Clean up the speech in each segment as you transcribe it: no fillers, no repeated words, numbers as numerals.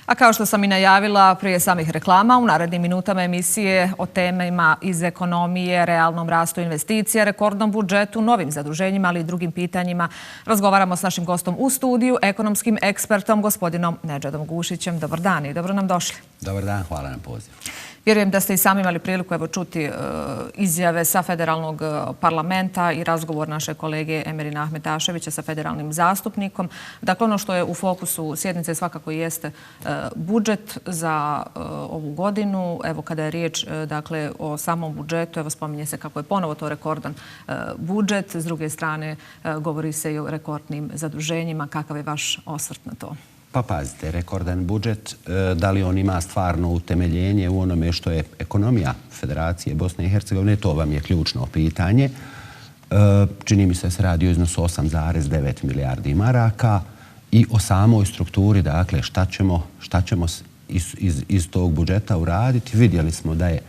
A kao što sam i najavila prije samih reklama, u narednim minutama emisije o temama iz ekonomije, realnom rastu investicija, rekordnom budžetu, novim zaduženjima, ali i drugim pitanjima, razgovaramo s našim gostom u studiju, ekonomskim ekspertom, gospodinom Nedžadom Gušićem. Dobar dan i dobro nam došli. Dobar dan, hvala na pozivu. Vjerujem da ste i sami imali priliku čuti izjave sa federalnog parlamenta i razgovor naše kolege Emerina Ahmetaševića sa federalnim zastupnikom. Dakle, ono što je u fokusu sjednice svakako jeste budžet za ovu godinu. Evo, kada je riječ o samom budžetu, evo spominje se kako je ponovo to rekordan budžet. S druge strane, govori se i o rekordnim zaduženjima. Kakav je vaš osvrt na to? Pa pazite, rekordan budžet, da li on ima stvarno utemeljenje u onome što je ekonomija Federacije Bosne i Hercegovine, to vam je ključno pitanje. Čini mi se radi o iznosu 8,9 milijardi maraka i o samoj strukturi, dakle šta ćemo iz tog budžeta uraditi. Vidjeli smo da je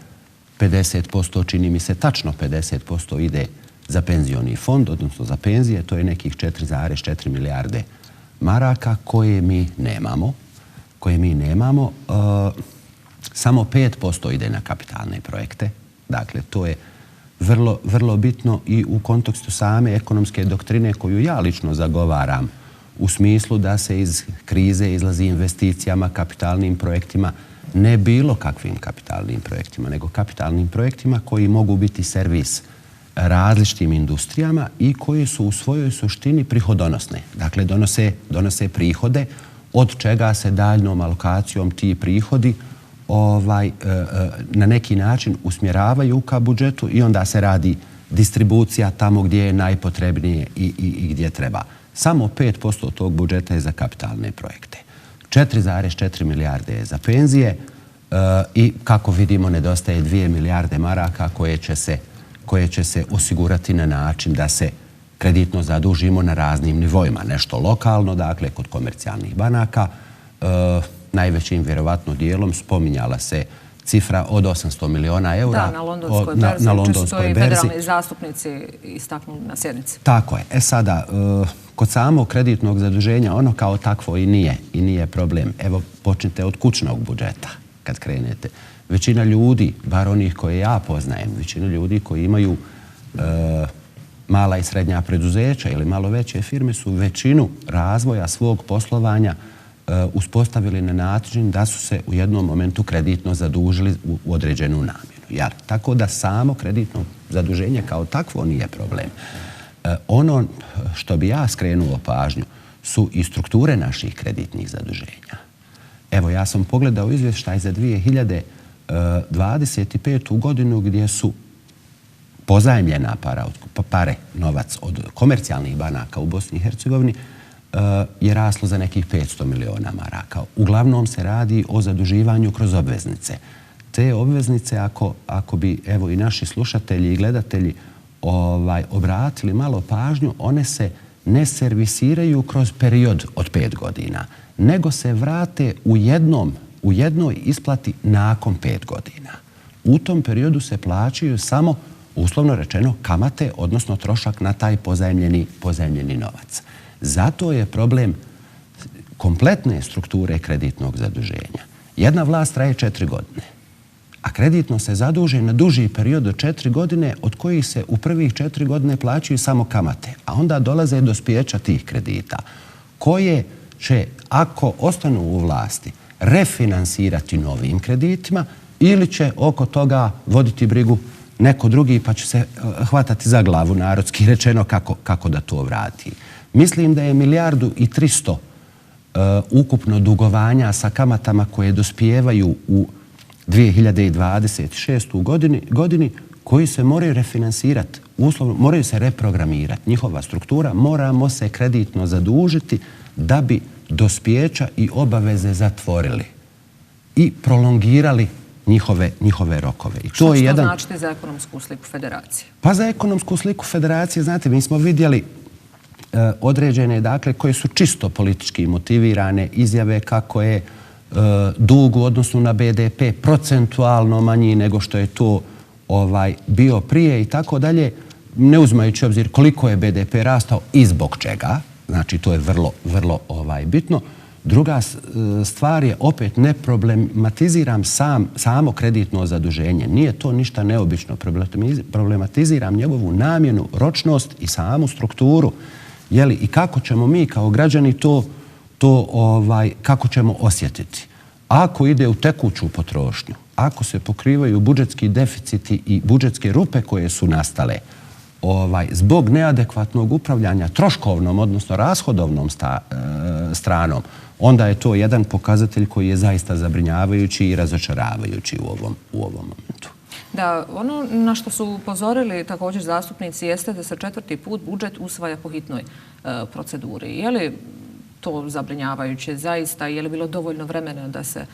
50%, čini mi se tačno 50% ide za penzioni fond, odnosno za penzije, to je nekih 4,4 milijarde maraka koje mi nemamo. Samo 5% ide na kapitalne projekte. Dakle, to je vrlo bitno i u kontekstu same ekonomske doktrine koju ja lično zagovaram u smislu da se iz krize izlazi investicijama, kapitalnim projektima, ne bilo kakvim kapitalnim projektima, nego kapitalnim projektima koji mogu biti servis različitim industrijama i koji su u svojoj suštini prihodonosne. Dakle, donose prihode od čega se daljnom alokacijom ti prihodi na neki način usmjeravaju ka budžetu i onda se radi distribucija tamo gdje je najpotrebnije i gdje treba. Samo 5% tog budžeta je za kapitalne projekte. 4,4 milijarde je za penzije i kako vidimo nedostaje 2 milijarde maraka koje će se osigurati na način da se kreditno zadužimo na raznim nivoima. Nešto lokalno, dakle, kod komercijalnih banaka. Najvećim, vjerovatno, dijelom spominjala se cifra od 800 miliona eura. Da, na londonskoj berzi. Federalni zastupnici istaknuli na sjednici. Tako je. Sada, kod samog kreditnog zaduženja, ono kao takvo i nije problem. Evo, počnite od kućnog budžeta kad krenete. Većina ljudi, bar onih koje ja poznajem, većina ljudi koji imaju mala i srednja preduzeća ili malo veće firme su većinu razvoja svog poslovanja uspostavili na način da su se u jednom momentu kreditno zadužili u određenu namjenu. Tako da samo kreditno zaduženje kao takvo nije problem. Ono što bi ja skrenuo pažnju su i strukture naših kreditnih zaduženja. Evo, ja sam pogledao izvještaj za 2025. godinu gdje su pozajmljena pare, novac od komercijalnih banaka u Bosni i Hercegovini je raslo za nekih 500 miliona maraka. Uglavnom se radi o zaduživanju kroz obveznice. Te obveznice, ako bi evo i naši slušatelji i gledatelji obratili malo pažnju, one se ne servisiraju kroz period od 5 godina, nego se vrate u jednoj isplati nakon 5 godina. U tom periodu se plaćaju samo, uslovno rečeno, kamate, odnosno trošak na taj pozajmljeni novac. Zato je problem kompletne strukture kreditnog zaduženja. Jedna vlast traje 4 godine, a kreditno se zaduže na duži period od 4 godine, od kojih se u prvih 4 godine plaćaju samo kamate, a onda dolaze do dospijeća tih kredita, koje će, ako ostanu u vlasti, refinansirati novim kreditima ili će oko toga voditi brigu neko drugi pa će se hvatati za glavu, narodski rečeno, kako da to vrati. Mislim da je 1,3 milijarde ukupno dugovanja sa kamatama koje dospijevaju u 2026. godini koji se moraju refinansirati, uslovno moraju se reprogramirati. Njihova struktura, moramo se kreditno zadužiti da bi dospijeća i obaveze zatvorili i prolongirali njihove rokove. Što značite za ekonomsku sliku Federacije? Pa za ekonomsku sliku Federacije, znate, mi smo vidjeli određene, dakle, koje su čisto politički motivirane izjave kako je dug u odnosu na BDP procentualno manji nego što je to bio prije i tako dalje, ne uzimajući obzir koliko je BDP rastao i zbog čega. Znači, to je vrlo bitno. Druga stvar je, opet ne problematiziram samo kreditno zaduženje. Nije to ništa neobično. Problematiziram njegovu namjenu, ročnost i samu strukturu. I kako ćemo mi kao građani kako ćemo osjetiti. Ako ide u tekuću potrošnju, ako se pokrivaju budžetski deficiti i budžetske rupe koje su nastale zbog neadekvatnog upravljanja troškovnom, odnosno rashodovnom stranom, onda je to jedan pokazatelj koji je zaista zabrinjavajući i razočaravajući u ovom momentu. Da, ono na što su upozorili također zastupnici jeste da se 4. put budžet usvaja po hitnoj proceduri. Je li to zabrinjavajuće zaista? Je li bilo dovoljno vremena da se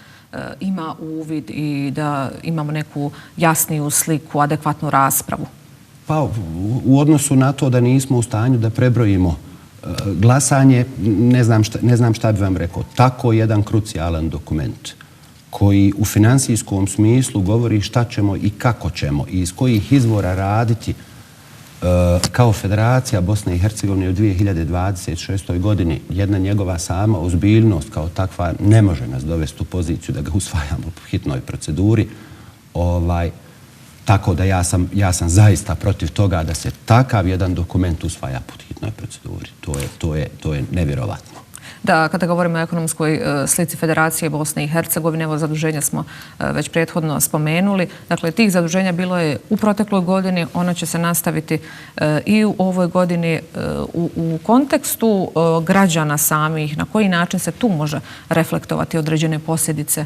ima uvid i da imamo neku jasniju sliku, adekvatnu raspravu? Pa u odnosu na to da nismo u stanju da prebrojimo glasanje, ne znam šta bi vam rekao. Tako jedan krucijalan dokument koji u finansijskom smislu govori šta ćemo i kako ćemo i iz kojih izvora raditi kao Federacija Bosne i Hercegovine u 2026. godini, jedna njegova sama ozbiljnost kao takva ne može nas dovesti u poziciju da ga usvajamo po hitnoj proceduri. Tako da ja sam zaista protiv toga da se takav jedan dokument usvaja po hitnoj proceduri. To je nevjerovatno. Da, kada govorimo o ekonomskoj slici Federacije Bosne i Hercegovine, evo zaduženja smo već prethodno spomenuli. Dakle, tih zaduženja bilo je u protekloj godini, ona će se nastaviti i u ovoj godini. U kontekstu građana samih, na koji način se tu može reflektovati određene posljedice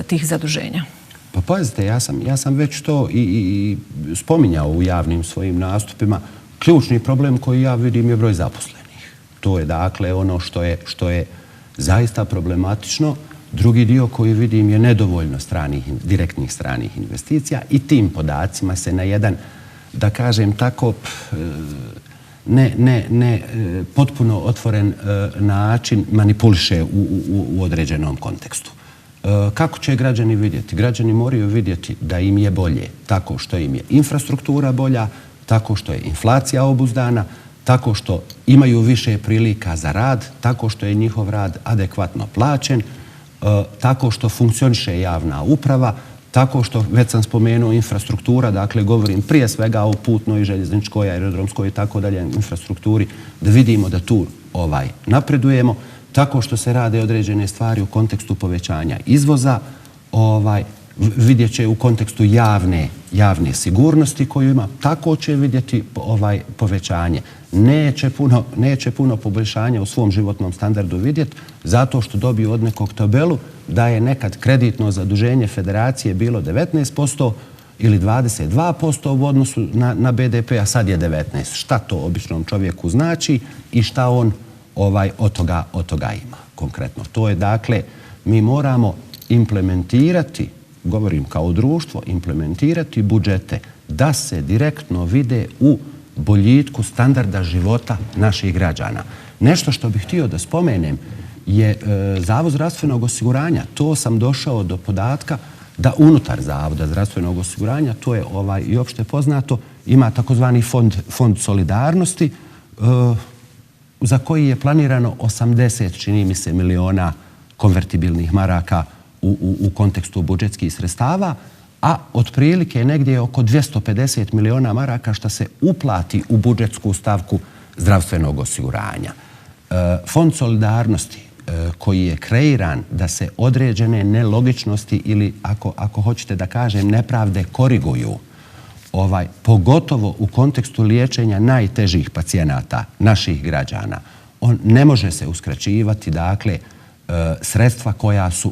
tih zaduženja? Pa pazite, ja sam već to i spominjao u javnim svojim nastupima. Ključni problem koji ja vidim je broj zaposlenih. To je dakle ono što je zaista problematično. Drugi dio koji vidim je nedovoljno direktnih stranih investicija i tim podacima se na jedan, da kažem tako, ne potpuno otvoren način manipuliše u određenom kontekstu. Kako će građani vidjeti? Građani moraju vidjeti da im je bolje tako što im je infrastruktura bolja, tako što je inflacija obuzdana, tako što imaju više prilika za rad, tako što je njihov rad adekvatno plaćen, tako što funkcioniše javna uprava, tako što, već sam spomenuo, infrastruktura, dakle govorim prije svega o putnoj, željezničkoj, aerodromskoj i tako dalje infrastrukturi, da vidimo da tu napredujemo, tako što se rade određene stvari u kontekstu povećanja izvoza, vidjet će u kontekstu javne sigurnosti koju ima, tako će vidjeti povećanje. Neće puno poboljšanja u svom životnom standardu vidjeti, zato što dobiju od nekog tabelu da je nekad kreditno zaduženje Federacije bilo 19% ili 22% u odnosu na BDP, a sad je 19%. Šta to običnom čovjeku znači i šta on od toga ima konkretno? To je dakle, mi moramo implementirati, govorim kao društvo, implementirati budžete da se direktno vide u boljitku standarda života naših građana. Nešto što bih htio da spomenem je Zavod zdravstvenog osiguranja. To sam došao do podatka da unutar Zavoda zdravstvenog osiguranja, to je i opšte poznato, ima takozvani fond solidarnosti za koji je planirano 80, čini mi se, miliona konvertibilnih maraka u kontekstu budžetskih sredstava, a otprilike negdje oko 250 miliona maraka što se uplati u budžetsku stavku zdravstvenog osiguranja. Fond solidarnosti koji je kreiran da se određene nelogičnosti ili, ako hoćete da kažem, nepravde koriguju, pogotovo u kontekstu liječenja najtežih pacijenata, naših građana, on ne može se uskraćivati, dakle, sredstva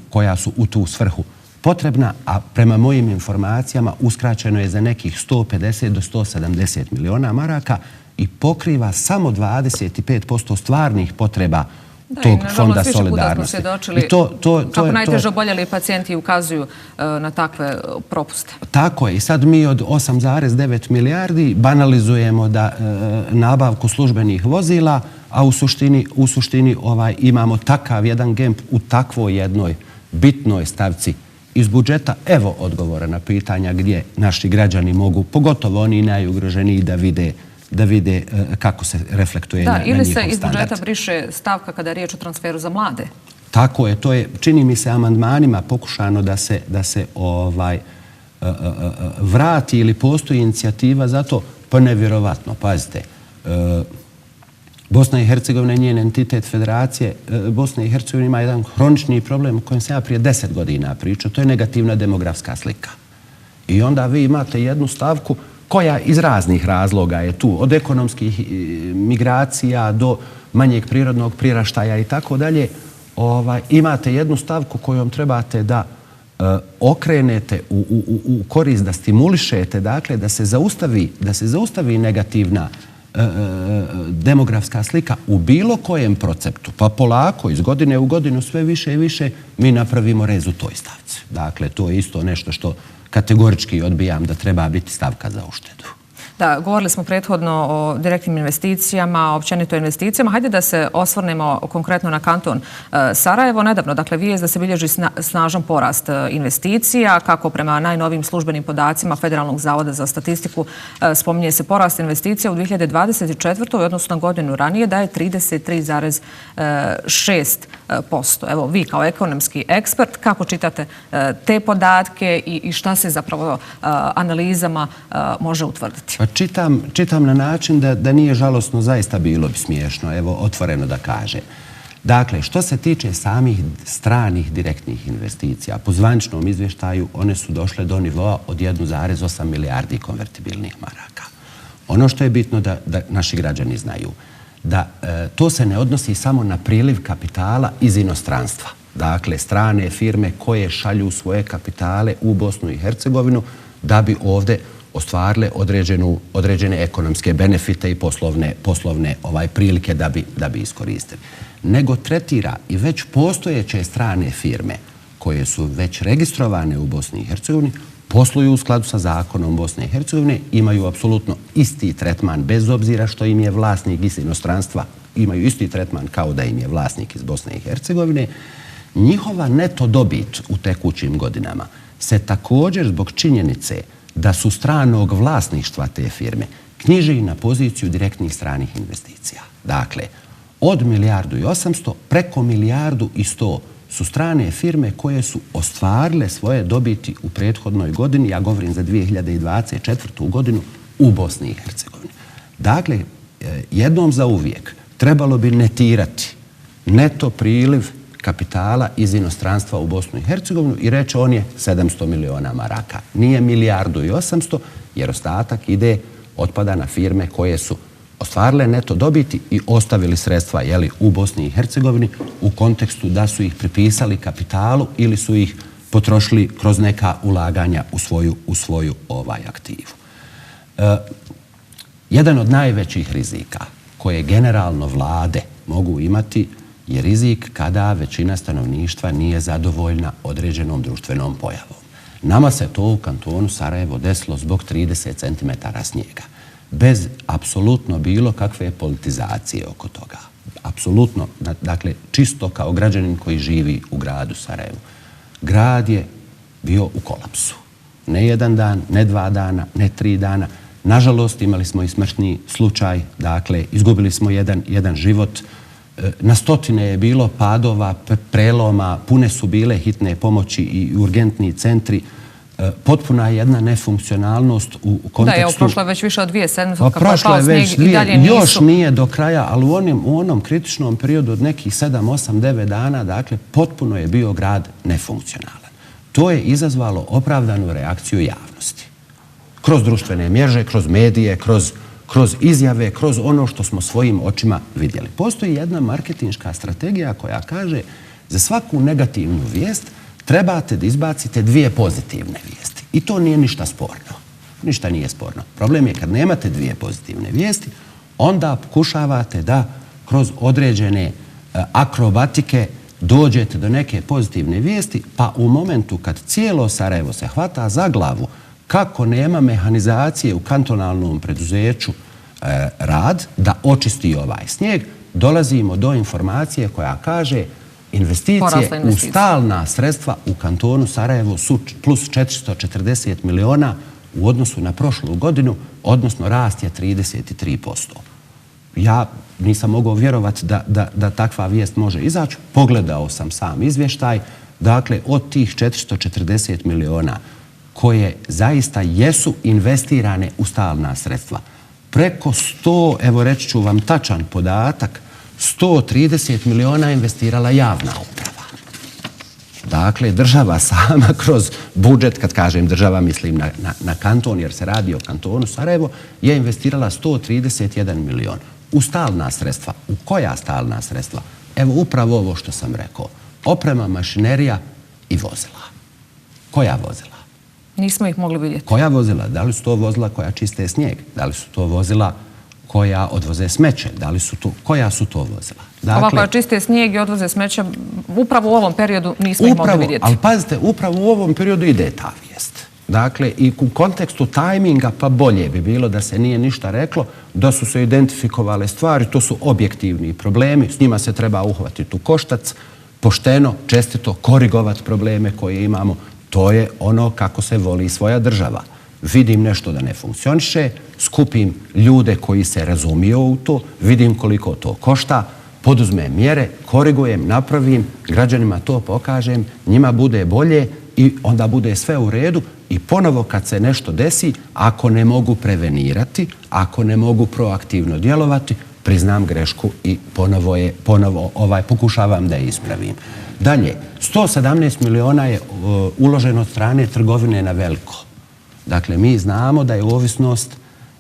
koja su u tu svrhu potrebna, a prema mojim informacijama uskraćeno je za nekih 150 do 170 miliona maraka i pokriva samo 25% stvarnih potreba tog fonda solidarnosti. Kako najteže oboljeli pacijenti ukazuju na takve propuste. Tako je. I sad mi od 8,9 milijardi banalizujemo da nabavku službenih vozila, a u suštini imamo takav jedan gemp u takvoj jednoj bitnoj stavci iz budžeta. Evo odgovora na pitanja gdje naši građani mogu, pogotovo oni najugroženiji, da vide kako se reflektuje na njihov standard. Ili se iz budžeta briše stavka kada je riječ o transferu za mlade? Tako je, to je, čini mi se, amandmanima pokušano da se vrati ili postoji inicijativa za to, pa nevjerovatno, pazite. Bosna i Hercegovina je njen entitet federacije. Bosna i Hercegovina ima jedan hronični problem o kojem sam ja prije 10 godina pričao, to je negativna demografska slika. I onda vi imate jednu stavku koja iz raznih razloga je tu, od ekonomskih migracija do manjeg prirodnog priraštaja i tako dalje. Imate jednu stavku kojom trebate da okrenete u korist, da stimulišete, dakle, da se zaustavi negativna demografska slika u bilo kojem proceptu. Pa polako, iz godine u godinu sve više i više mi napravimo rez u toj stavci. Dakle, to je isto nešto što kategorički odbijam da treba biti stavka za uštedu. Da, govorili smo prethodno o direktnim investicijama, općenito investicijama. Hajde da se osvrnemo konkretno na kanton Sarajevo. Nedavno, dakle, vijest da se bilježi snažan porast investicija, kako prema najnovijim službenim podacima Federalnog zavoda za statistiku spominje se porast investicija u 2024. odnosno na godinu ranije da je 33,6%. Evo, vi kao ekonomski ekspert, kako čitate te podatke i šta se zapravo analizama može utvrditi? Pa čitam na način da nije žalosno, zaista bilo bi smiješno, evo, otvoreno da kažem. Dakle, što se tiče samih stranih direktnih investicija, po zvaničnom izvještaju one su došle do nivoa od 1,8 milijardi konvertibilnih maraka. Ono što je bitno da naši građani znaju, da to se ne odnosi samo na priliv kapitala iz inostranstva. Dakle, strane firme koje šalju svoje kapitale u Bosnu i Hercegovinu da bi ovdje ostvarile određene ekonomske benefite i poslovne prilike da bi iskoristili. Nego tretira i već postojeće strane firme koje su već registrovane u Bosni i Hercegovini, posluju u skladu sa zakonom Bosne i Hercegovine, imaju apsolutno isti tretman, bez obzira što im je vlasnik iz inostranstva, imaju isti tretman kao da im je vlasnik iz Bosne i Hercegovine. Njihova neto dobit u tekućim godinama se također zbog činjenice da su stranog vlasništva te firme knjiži na poziciju direktnih stranih investicija. Dakle, od 1,8 preko 1,1 su strane firme koje su ostvarile svoje dobiti u prethodnoj godini, ja govorim za 2024. godinu, u Bosni i Hercegovini. Dakle, jednom za uvijek trebalo bi netirati neto priliv kapitala iz inostranstva u Bosnu i Hercegovinu i reći on je 700 miliona maraka. Nije 1,8 jer ostatak otpada na firme koje su ostvarile neto dobiti i ostavili sredstva u Bosni i Hercegovini u kontekstu da su ih pripisali kapitalu ili su ih potrošili kroz neka ulaganja u svoju aktivu. Jedan od najvećih rizika koje generalno vlade mogu imati je rizik kada većina stanovništva nije zadovoljna određenom društvenom pojavom. Nama se to u kantonu Sarajevo desilo zbog 30 cm snijega. Bez apsolutno bilo kakve politizacije oko toga. Apsolutno, dakle, čisto kao građanin koji živi u gradu Sarajevu. Grad je bio u kolapsu. Ne jedan dan, ne 2 dana, ne 3 dana. Nažalost, imali smo i smrtni slučaj. Dakle, izgubili smo jedan život. Na stotine je bilo padova, preloma, pune su bile hitne pomoći i urgentni centri. Potpuna je jedna nefunkcionalnost u kontekstu... Da, prošlo je već više od 2 sedmice, kako je pao snijeg i dalje nisu... Još nije do kraja, ali u onom kritičnom periodu od nekih 7, 8, 9 dana, dakle, potpuno je bio grad nefunkcionalan. To je izazvalo opravdanu reakciju javnosti. Kroz društvene mreže, kroz medije, kroz izjave, kroz ono što smo svojim očima vidjeli. Postoji jedna marketinška strategija koja kaže za svaku negativnu vijest trebate da izbacite 2 pozitivne vijesti. I to nije ništa sporno. Ništa nije sporno. Problem je kad nemate 2 pozitivne vijesti, onda pokušavate da kroz određene akrobatike dođete do neke pozitivne vijesti, pa u momentu kad cijelo Sarajevo se hvata za glavu kako nema mehanizacije u kantonalnom preduzeću Rad da očisti ovaj snijeg, dolazimo do informacije koja kaže investicije u stalna sredstva u kantonu Sarajevo su plus 440 miliona u odnosu na prošlu godinu, odnosno rast je 33%. Ja nisam mogao vjerovati da takva vijest može izaći. Pogledao sam sam izvještaj. Dakle, od tih 440 miliona koje zaista jesu investirane u stalna sredstva, preko 100, evo reći ću vam tačan podatak, 130 miliona investirala javna uprava. Dakle, država sama kroz budžet, kad kažem država mislim na kanton, jer se radi o kantonu Sarajevo, je investirala 131 milion u stalna sredstva. U koja stalna sredstva? Evo upravo ovo što sam rekao. Oprema, mašinerija i vozila. Koja vozila? Nismo ih mogli vidjeti. Koja vozila? Da li su to vozila koja čiste snijeg? Da li su to vozila koja odvoze smeće? Koja su to vozila? Ova koja čiste snijeg i odvoze smeće, upravo u ovom periodu nismo ih mogli vidjeti. Ali pazite, upravo u ovom periodu ide ta vijest. Dakle, i u kontekstu tajminga, pa bolje bi bilo da se nije ništa reklo, da su se identifikovale stvari, to su objektivni problemi, s njima se treba uhvatiti u koštac, pošteno, čestito, korigovati probleme koje imamo. To je ono kako se voli svoja država. Vidim nešto da ne funkcioniše, skupim ljude koji se razumiju u to, vidim koliko to košta, poduzmem mjere, korigujem, napravim, građanima to pokažem, njima bude bolje i onda bude sve u redu i ponovo kad se nešto desi, ako ne mogu prevenirati, ako ne mogu proaktivno djelovati, priznam grešku i ponovo pokušavam da je ispravim. Dalje, 117 miliona je uloženo od strane trgovine na veliko. Dakle, mi znamo da je ovisnost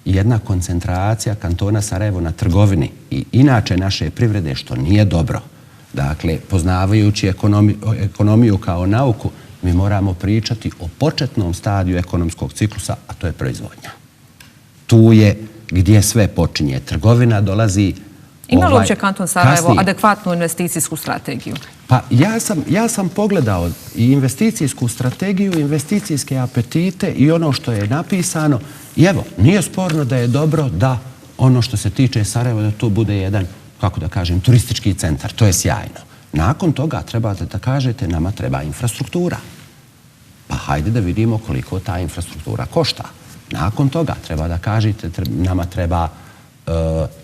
jedna koncentracija kantona Sarajevo na trgovini i inače naše privrede, što nije dobro. Dakle, poznavajući ekonomiju kao nauku, mi moramo pričati o početnom stadiju ekonomskog ciklusa, a to je proizvodnja. Tu je gdje sve počinje. Trgovina dolazi... Ima li uopće kanton Sarajevo adekvatnu investicijsku strategiju? Pa ja sam pogledao i investicijsku strategiju, investicijske apetite i ono što je napisano. I evo, nije sporno da je dobro da ono što se tiče Sarajeva, da to bude jedan, kako da kažem, turistički centar. To je sjajno. Nakon toga trebate da kažete nama treba infrastruktura. Pa hajde da vidimo koliko ta infrastruktura košta. Nakon toga treba da kažete nama treba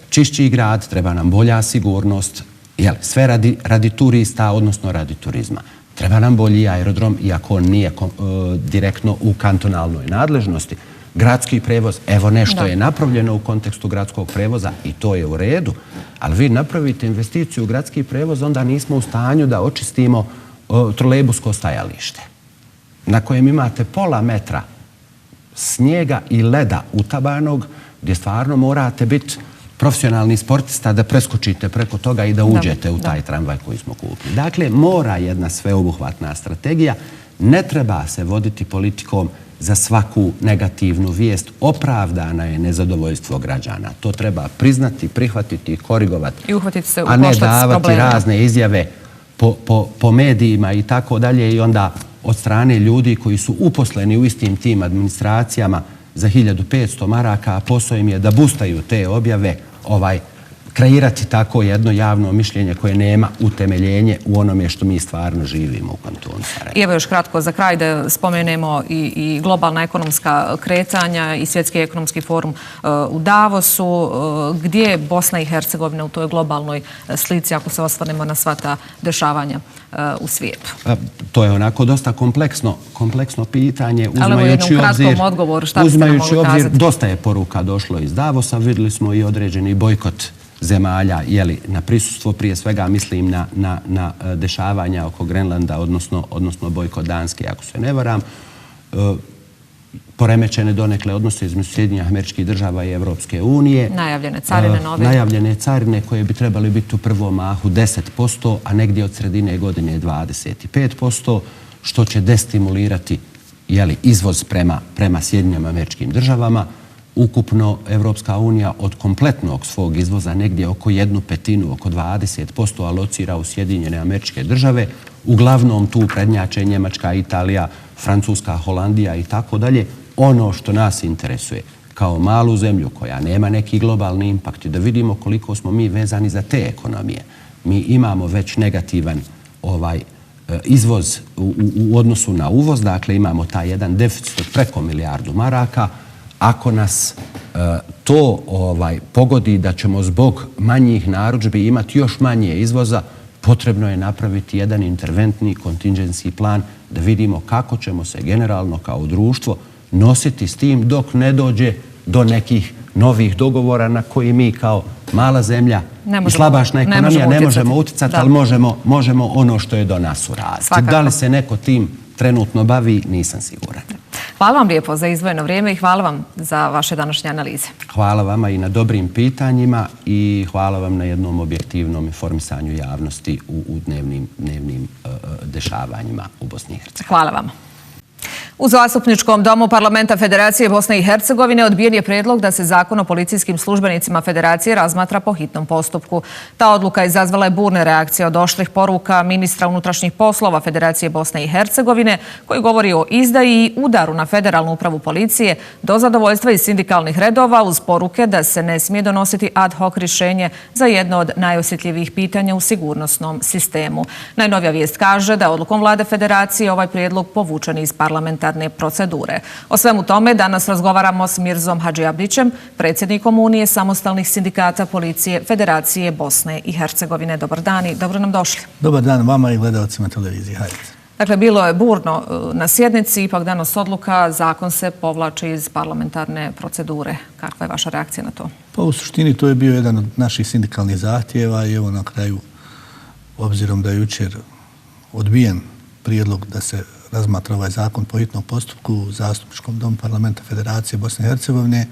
čišći grad, treba nam bolja sigurnost, sve radi turista, odnosno radi turizma. Treba nam bolji aerodrom, iako on nije direktno u kantonalnoj nadležnosti. Gradski prevoz, evo nešto je napravljeno u kontekstu gradskog prevoza i to je u redu, ali vi napravite investiciju u gradski prevoz, onda nismo u stanju da očistimo trolejbusko stajalište, na kojem imate pola metra snijega i leda utabanog, gdje stvarno morate biti profesionalni sportista da preskočite preko toga i da uđete u taj tramvaj koji smo kupili. Dakle, mora jedna sveobuhvatna strategija. Ne treba se voditi politikom za svaku negativnu vijest. Opravdana je nezadovoljstvo građana. To treba priznati, prihvatiti i korigovati. I uhvatiti se u a ne davati razne izjave po medijima i tako dalje i onda od strane ljudi koji su uposleni u istim tim administracijama za 1500 maraka, a posao im je da bustaju te objave, kreirati tako jedno javno mišljenje koje nema utemeljenje u onome što mi stvarno živimo u kantonu Sarajevo. I evo još kratko za kraj da spomenemo i globalna ekonomska kretanja i svjetski ekonomski forum u Davosu. Gdje je Bosna i Hercegovina u toj globalnoj slici ako se osvrnemo na sva ta dešavanja u svijetu? To je onako dosta kompleksno pitanje. Ali u jednom kratkom odgovoru šta biste nam mogli kazati? Dosta je poruka došlo iz Davosa. Vidjeli smo i određeni bojkot zemalja na prisustvo, prije svega mislim na dešavanja oko Grenlanda, odnosno bojkot Danske, ako se ne varam. Poremećene donekle odnose između Sjedinjenih Američkih Država i Evropske unije. Najavljene carine nove. Najavljene carine koje bi trebali biti u prvom mahu 10%, a negdje od sredine godine 25%, što će destimulirati izvoz prema Sjedinjenim Američkim Državama. Ukupno Evropska unija od kompletnog svog izvoza negdje oko 1/5, oko 20% alocira u Sjedinjene Američke Države. Uglavnom tu prednjače Njemačka, Italija, Francuska, Holandija i tako dalje. Ono što nas interesuje kao malu zemlju koja nema neki globalni impakt i da vidimo koliko smo mi vezani za te ekonomije. Mi imamo već negativan izvoz u odnosu na uvoz, dakle imamo taj jedan deficit od preko milijardu maraka, ako nas to pogodi da ćemo zbog manjih narudžbi imati još manje izvoza, potrebno je napraviti jedan interventni contingency plan da vidimo kako ćemo se generalno kao društvo nositi s tim dok ne dođe do nekih novih dogovora na koji mi kao mala zemlja i slabašna ekonomija ne možemo utjecati, ali možemo ono što je do nas uraditi. Da li se neko tim trenutno bavi, nisam siguran. Hvala vam lijepo za izdvojeno vrijeme i hvala vam za vaše današnje analize. Hvala vama i na dobrim pitanjima i hvala vam na jednom objektivnom informisanju javnosti u dnevnim dešavanjima u Bosni i Hercegovini. Hvala vam. U Zastupničkom domu Parlamenta Federacije Bosne i Hercegovine odbijen je prijedlog da se Zakon o policijskim službenicima Federacije razmatra po hitnom postupku. Ta odluka izazvala je burne reakcije od oštrih poruka ministra unutrašnjih poslova Federacije Bosne i Hercegovine, koji govori o izdaji i udaru na Federalnu upravu policije, do zadovoljstva iz sindikalnih redova uz poruke da se ne smije donositi ad hoc rješenje za jedno od najosjetljivijih pitanja u sigurnosnom sistemu. Najnovija vijest kaže da odlukom Vlade Federacije ovaj prijedlog povučen iz parlamentarne procedure. O svemu tome danas razgovaramo s Mirzom Hadžiabdićem, predsjednikom Unije samostalnih sindikata policije Federacije Bosne i Hercegovine. Dobar dan i dobro nam došli. Dobar dan vama i gledalcima televizije. Hajde. Dakle, bilo je burno na sjednici, ipak danas odluka, zakon se povlači iz parlamentarne procedure. Kakva je vaša reakcija na to? Pa u suštini to je bio jedan od naših sindikalnih zahtjeva i evo na kraju, obzirom da je jučer odbijen prijedlog da se razmatra ovaj zakon po hitnom postupku u Zastupničkom domu Parlamenta Federacije Bosne i Hercegovine,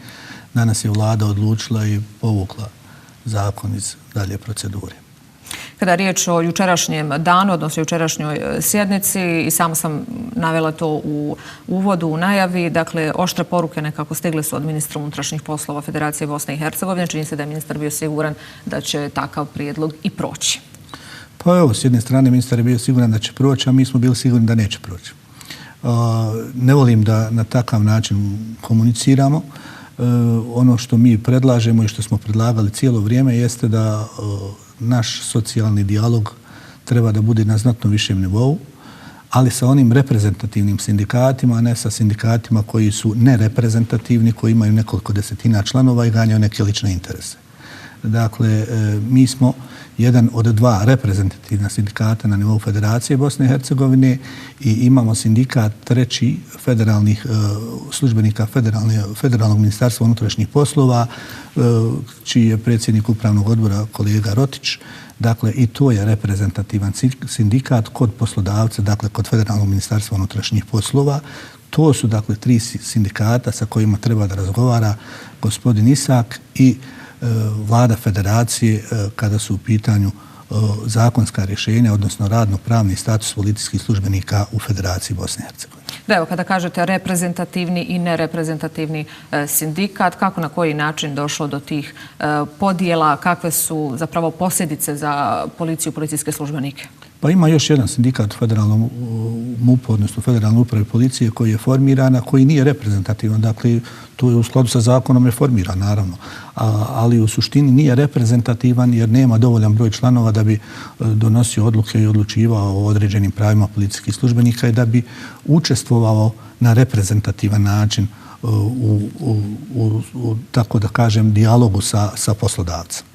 danas je vlada odlučila i povukla zakon iz dalje procedure. Kada je riječ o jučerašnjem danu, odnosno jučerašnjoj sjednici, i samo sam navela to u uvodu, u najavi, dakle, oštre poruke nekako stigle su od ministra unutrašnjih poslova Federacije Bosne i Hercegovine. Čini se da je ministar bio siguran da će takav prijedlog i proći. Pa evo, s jedne strane ministar je bio siguran da će proći, a mi smo bili sigurni da neće proći. Ne volim da na takav način komuniciramo. Ono što mi predlažemo i što smo predlagali cijelo vrijeme jeste da naš socijalni dijalog treba da bude na znatno višem nivou, ali sa onim reprezentativnim sindikatima, a ne sa sindikatima koji su nereprezentativni, koji imaju nekoliko desetina članova i ganjaju neke lične interese. Dakle, mi smo jedan od dva reprezentativna sindikata na nivou Federacije Bosne i Hercegovine i imamo sindikat treći federalnih službenika Federalnog ministarstva unutrašnjih poslova, čiji je predsjednik upravnog odbora kolega Rotić. Dakle, i to je reprezentativan sindikat kod poslodavca, dakle, kod Federalnog ministarstva unutrašnjih poslova. To su, dakle, tri sindikata sa kojima treba da razgovara gospodin Isak i Vlada Federacije kada su u pitanju zakonska rješenja, odnosno radno-pravni status policijskih službenika u Federaciji Bosne i Hercegovine. Da, evo, kada kažete reprezentativni i nereprezentativni sindikat, kako na koji način došlo do tih podjela, kakve su zapravo posljedice za policiju i policijske službenike? Pa ima još jedan sindikat u federalnom MUP-u, odnosno Federalnoj upravi policije koji je formiran, a koji nije reprezentativan. Dakle, to je u skladu sa zakonom je formiran, naravno. Ali u suštini nije reprezentativan jer nema dovoljan broj članova da bi donosio odluke i odlučivao o određenim pravima policijskih službenika i da bi učestvovao na reprezentativan način u tako da kažem, dijalogu sa poslodavcem.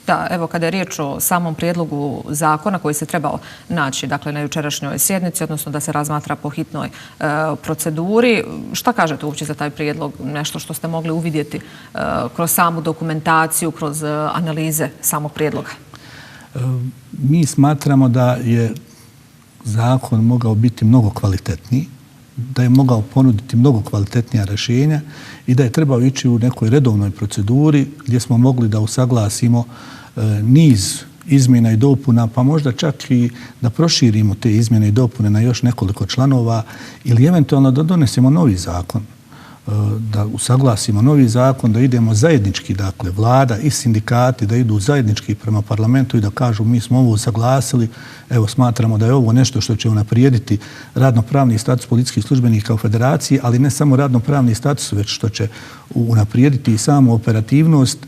Da, evo, kada je riječ o samom prijedlogu zakona koji se trebao naći, dakle, na jučerašnjoj sjednici, odnosno da se razmatra po hitnoj proceduri, šta kažete uopće za taj prijedlog? Nešto što ste mogli uvidjeti kroz samu dokumentaciju, kroz analize samog prijedloga? Mi smatramo da je zakon mogao biti mnogo kvalitetniji, da je mogao ponuditi mnogo kvalitetnija rješenja i da je trebao ići u nekoj redovnoj proceduri gdje smo mogli da usaglasimo niz izmjena i dopuna, pa možda čak i da proširimo te izmjene i dopune na još nekoliko članova ili eventualno da donesemo novi zakon, da usaglasimo novi zakon, da idemo zajednički, dakle, vlada i sindikati da idu zajednički prema parlamentu i da kažu mi smo ovo usaglasili, evo smatramo da je ovo nešto što će unaprijediti radnopravni status policijskih službenika u Federaciji, ali ne samo radnopravni status, već što će unaprijediti i samu operativnost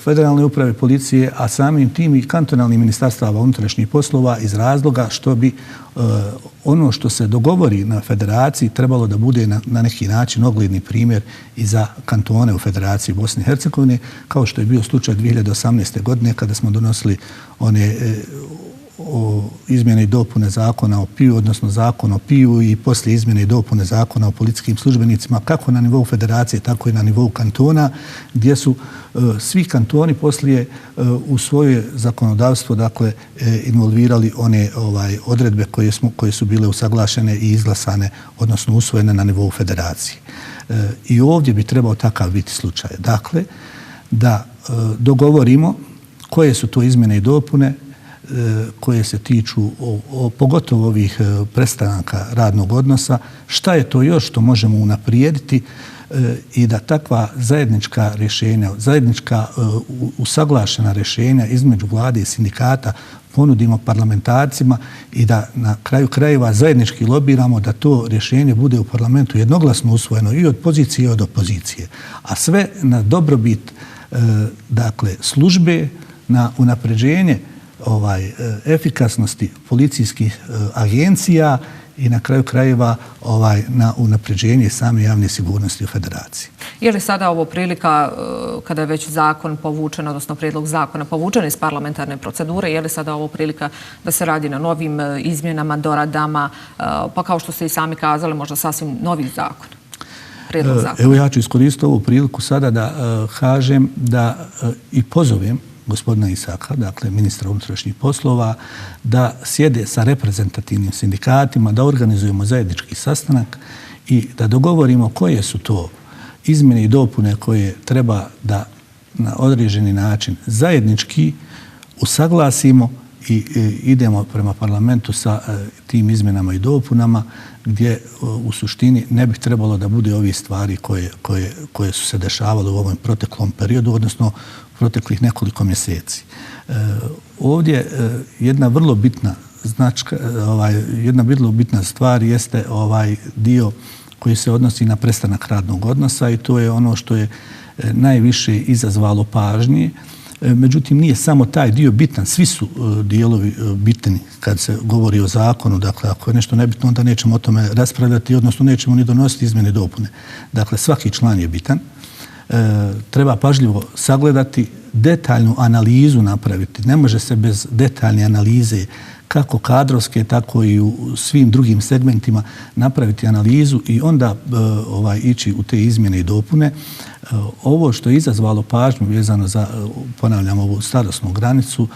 federalne uprave policije, a samim tim i kantonalnih ministarstava unutrašnjih poslova iz razloga što bi ono što se dogovori na federaciji trebalo da bude na neki način ogledni primjer i za kantone u Federaciji Bosne i Hercegovine, kao što je bio slučaj 2018. godine kada smo donosili one izmjene i dopune zakona o PIU, odnosno zakon o PIU i poslije izmjene i dopune zakona o policijskim službenicima, kako na nivou federacije, tako i na nivou kantona, gdje su svi kantoni poslije u svoje zakonodavstvo dakle involvirali one odredbe koje su bile usaglašene i izglasane, odnosno usvojene na nivou federacije. I ovdje bi trebao takav biti slučaj. Dakle, da dogovorimo koje su to izmjene i dopune koje se tiču pogotovo ovih prestanaka radnog odnosa, šta je to još što možemo unaprijediti i da takva zajednička rješenja, zajednička usaglašena rješenja između vlade i sindikata ponudimo parlamentarcima i da na kraju krajeva zajednički lobiramo da to rješenje bude u parlamentu jednoglasno usvojeno i od pozicije i od opozicije. A sve na dobrobit dakle, službe, na unapređenje efikasnosti policijskih agencija i na kraju krajeva na unapređenje same javne sigurnosti u Federaciji. Je li sada ovo prilika, kada je već zakon povučen, odnosno prijedlog zakona povučen iz parlamentarne procedure, je li sada ovo prilika da se radi na novim izmjenama, doradama, pa kao što ste i sami kazali, možda sasvim novi zakon? Evo ja ću iskoristiti ovu priliku sada da kažem da i pozovem gospodina Isaka, dakle ministra unutrašnjih poslova, da sjede sa reprezentativnim sindikatima, da organizujemo zajednički sastanak i da dogovorimo koje su to izmjene i dopune koje treba da na određeni način zajednički usaglasimo i idemo prema parlamentu sa tim izmjenama i dopunama gdje u suštini ne bi trebalo da bude ovih stvari koje su se dešavale u ovom proteklom periodu, odnosno proteklih nekoliko mjeseci. Ovdje jedna vrlo bitna jedna vrlo bitna stvar jeste dio koji se odnosi na prestanak radnog odnosa i to je ono što je najviše izazvalo pažnje. Međutim, nije samo taj dio bitan, svi su dijelovi bitni kad se govori o zakonu. Dakle, ako je nešto nebitno, onda nećemo o tome raspravljati, odnosno nećemo ni donositi izmjene i dopune. Dakle, svaki član je bitan. Treba pažljivo sagledati, detaljnu analizu napraviti. Ne može se bez detaljne analize kako kadrovske, tako i u svim drugim segmentima napraviti analizu i onda ići u te izmjene i dopune. Ovo što je izazvalo pažnju vezano za, ponavljam, ovu starosnu granicu,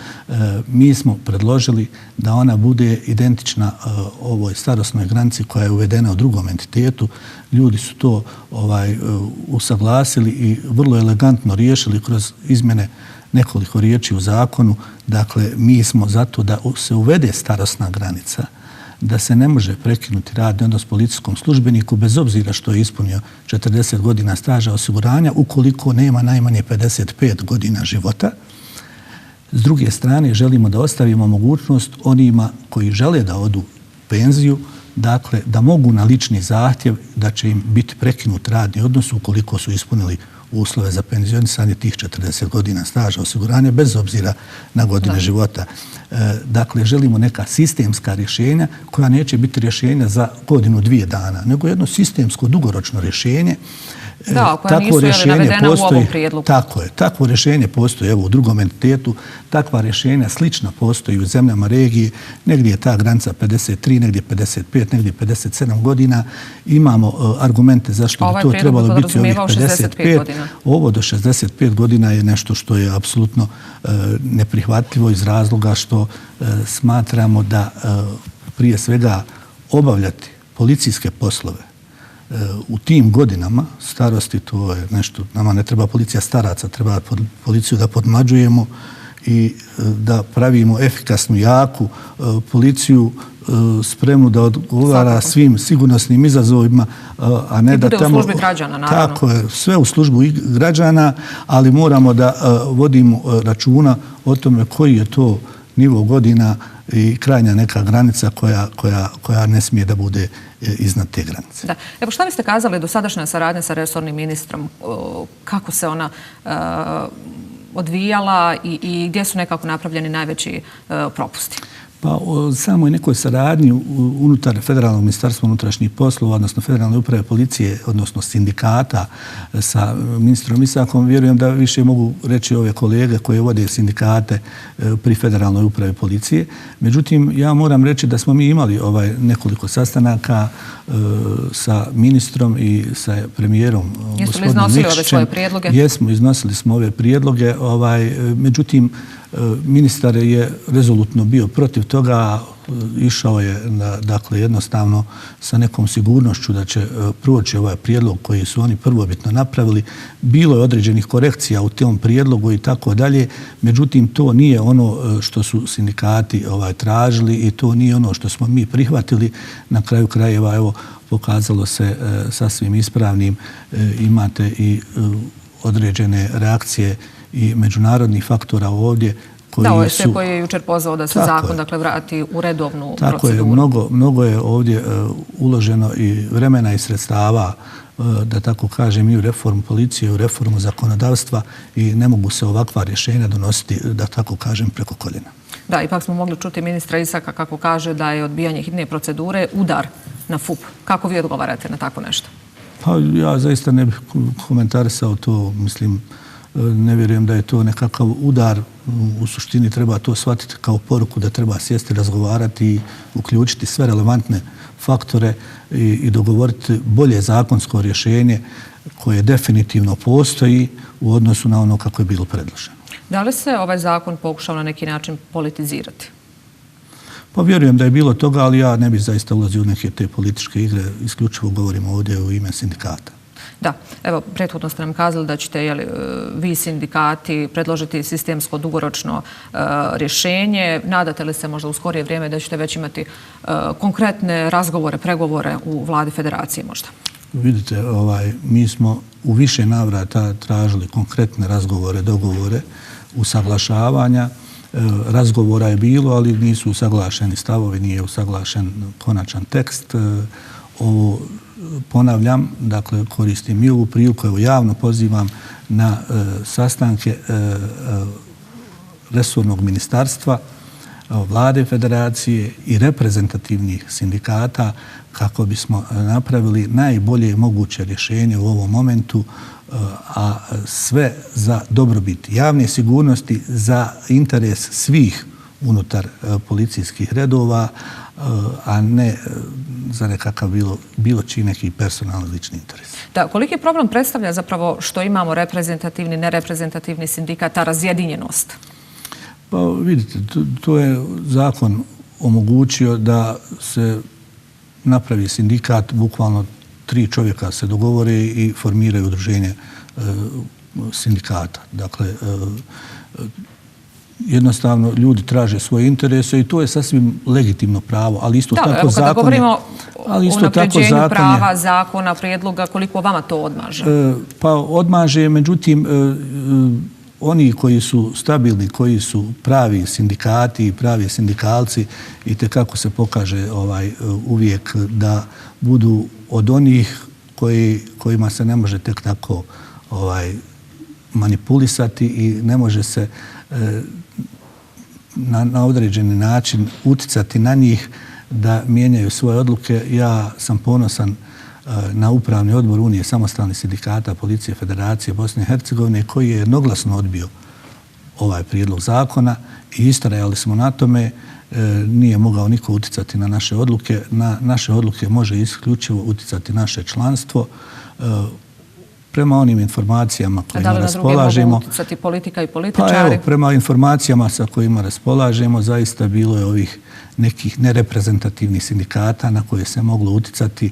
mi smo predložili da ona bude identična ovoj starosnoj granici koja je uvedena u drugom entitetu. Ljudi su to usaglasili i vrlo elegantno riješili kroz izmjene nekoliko riječi u zakonu. Dakle, mi smo zato da se uvede starosna granica, da se ne može prekinuti radni odnos policijskom službeniku bez obzira što je ispunio 40 godina staža osiguranja ukoliko nema najmanje 55 godina života. S druge strane, želimo da ostavimo mogućnost onima koji žele da odu u penziju, dakle, da mogu na lični zahtjev da će im biti prekinut radni odnos ukoliko su ispunili uslove za penzionisanje tih 40 godina staža osiguranja bez obzira na godine života. Dakle, želimo neka sistemska rješenja koja neće biti rješenja za godinu, 2 dana, nego jedno sistemsko, dugoročno rješenje. Da, koja nisu navedena u ovom prijedlogu. Tako je. Takvo rješenje postoji u drugom entitetu. Takva rješenja slična postoji u zemljama regije. Negdje je ta granica 53, negdje 55, negdje 57 godina. Imamo argumente zašto bi to trebalo biti ovih 55. Ovo do 65 godina je nešto što je apsolutno neprihvatljivo iz razloga što smatramo da prije svega obavljati policijske poslove u tim godinama starosti, to je nešto, nama ne treba policija staraca, treba policiju da podmlađujemo i da pravimo efikasnu, jaku policiju spremnu da odgovara svim sigurnosnim izazovima, a ne da tamo... I bude u službi građana, naravno. Tako je, sve u službu građana, ali moramo da vodimo računa o tome koji je to nivo godina i krajnja neka granica koja ne smije da bude iznad te granice. Da. Evo, šta biste kazali do sadašnja saradnja sa resornim ministrom? Kako se ona odvijala i gdje su nekako napravljeni najveći propusti? Pa o samoj nekoj saradnji unutar Federalnog ministarstva unutrašnjih poslova, odnosno Federalne uprave policije, odnosno sindikata sa ministrom Isakom, vjerujem da više mogu reći ove kolege koje vode sindikate pri Federalnoj upravi policije. Međutim, ja moram reći da smo mi imali nekoliko sastanaka sa ministrom i sa premijerom Jesu li iznosili ove svoje prijedloge? Jesmo, iznosili smo ove prijedloge. Međutim, ministar je rezolutno bio protiv toga, išao je dakle jednostavno sa nekom sigurnošću da će proći ovaj prijedlog koji su oni prvobitno napravili. Bilo je određenih korekcija u tom prijedlogu i tako dalje, međutim to nije ono što su sindikati tražili i to nije ono što smo mi prihvatili. Na kraju krajeva, evo, pokazalo se sasvim ispravnim, imate i određene reakcije i međunarodnih faktora ovdje koji da, su... koji je jučer pozvao da se zakon vrati u redovnu proceduru. Tako je, mnogo je ovdje uloženo i vremena i sredstava, da tako kažem, i u reformu policije, u reformu zakonodavstva i ne mogu se ovakva rješenja donositi, da tako kažem, preko koljena. Da, ipak smo mogli čuti ministra Isaka kako kaže da je odbijanje hitne procedure udar na FUP. Kako vi odgovarate na tako nešto? Pa ja zaista ne bih komentarisao to, mislim, ne vjerujem da je to nekakav udar. U suštini treba to shvatiti kao poruku da treba sjesti, razgovarati i uključiti sve relevantne faktore i dogovoriti bolje zakonsko rješenje koje definitivno postoji u odnosu na ono kako je bilo predloženo. Da li se ovaj zakon pokušao na neki način politizirati? Pa vjerujem da je bilo toga, ali ja ne bih zaista ulazio u neke te političke igre. Isključivo govorimo ovdje u ime sindikata. Da, evo, prethodno ste nam kazali da ćete vi sindikati predložiti sistemsko dugoročno rješenje. Nadate li se možda u skorije vrijeme da ćete već imati konkretne razgovore, pregovore u vladi federacije možda? Vidite, mi smo u više navrata tražili konkretne razgovore, dogovore, usaglašavanja. Razgovora je bilo, ali nisu usaglašeni stavovi, nije usaglašen konačan tekst. Ovo ponavljam, dakle koristim i ovu priliku, evo javno pozivam na sastanke resornog ministarstva, vlade federacije i reprezentativnih sindikata kako bismo napravili najbolje moguće rješenje u ovom momentu, a sve za dobrobit javne sigurnosti, za interes svih unutar policijskih redova, a ne za nekakav bilo čiji neki personalni lični interes. Da, koliki problem predstavlja zapravo što imamo reprezentativni, nereprezentativni sindikat, ta razjedinjenost? Pa vidite, to je zakon omogućio da se napravi sindikat, bukvalno 3 čovjeka se dogovore i formiraju udruženje sindikata. Dakle, jednostavno ljudi traže svoje interese i to je sasvim legitimno pravo, ali isto tako zakon je... Kada govorimo o unapređenju prava, zakona, prijedloga, koliko vama to odmaže? Pa odmaže, međutim, oni koji su stabilni, koji su pravi sindikati i pravi sindikalci i tekako se pokaže uvijek da budu od onih kojima se ne može tek tako manipulisati i ne može se na određeni način uticati na njih da mijenjaju svoje odluke. Ja sam ponosan na upravni odbor Unije samostalnih sindikata Policije Federacije Bosne i Hercegovine koji je jednoglasno odbio ovaj prijedlog zakona i istrajali smo na tome. Nije mogao niko uticati na naše odluke. Na naše odluke može isključivo uticati naše članstvo. Prema onim informacijama kojima raspolažemo... A da li na druge mogu uticati politika i političari? Pa evo, prema informacijama sa kojima raspolažemo, zaista bilo je ovih nekih nereprezentativnih sindikata na koje se moglo uticati,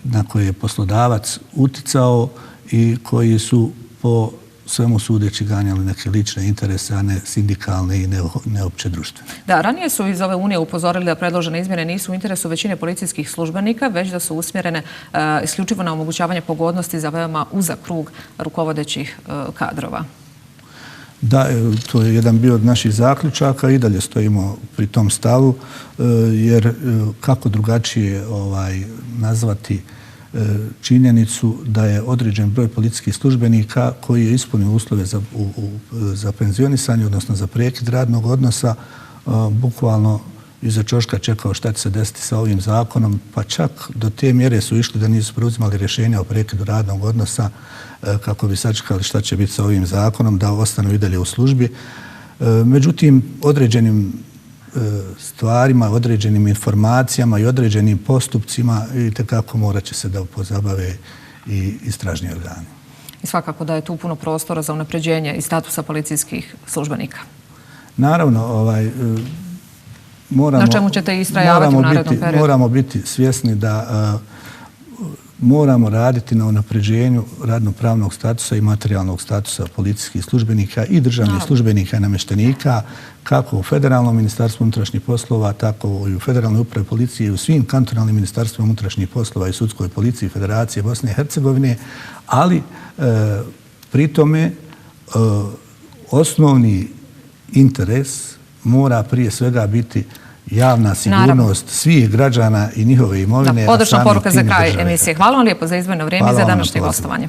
na koje je poslodavac uticao i koji su po svemu sudeći ganjali neke lične interese, a ne sindikalne i neopće društvene. Da, ranije su iz ove Unije upozorili da predložene izmjene nisu u interesu većine policijskih službenika, već da su usmjerene isključivo na omogućavanje pogodnosti za veoma uzak krug rukovodećih kadrova. Da, to je jedan bio od naših zaključaka i dalje stojimo pri tom stavu, jer kako drugačije nazvati činjenicu da je određen broj policijskih službenika koji je ispunio uslove za penzionisanje, odnosno za prekid radnog odnosa, bukvalno iza ćoška čekao šta će se desiti sa ovim zakonom, pa čak do te mjere su išli da nisu preuzimali rješenja o prekidu radnog odnosa kako bi sačekali šta će biti sa ovim zakonom, da ostanu i dalje u službi. Međutim, određenim stvarima, određenim informacijama i određenim postupcima itekako morat će se da pozabave i istražni organi. I svakako da je tu puno prostora za unapređenje i statusa policijskih službenika. Naravno, na čemu ćete istrajavati u narednom periodu? Moramo biti svjesni da moramo raditi na unapređenju radno-pravnog statusa i materijalnog statusa policijskih službenika i državnih službenika i namještenika, kako u Federalnom ministarstvu unutrašnjih poslova, tako i u Federalnoj upravi policije i u svim kantonalnim ministarstvima unutrašnjih poslova i sudskoj policiji Federacije Bosne i Hercegovine, ali pri tome osnovni interes mora prije svega biti javna sigurnost svih građana i njihove imovine. Odlična poruka za kraj emisije. Hvala vam lijepo za izdvojeno vrijeme i za današnje gostovanje.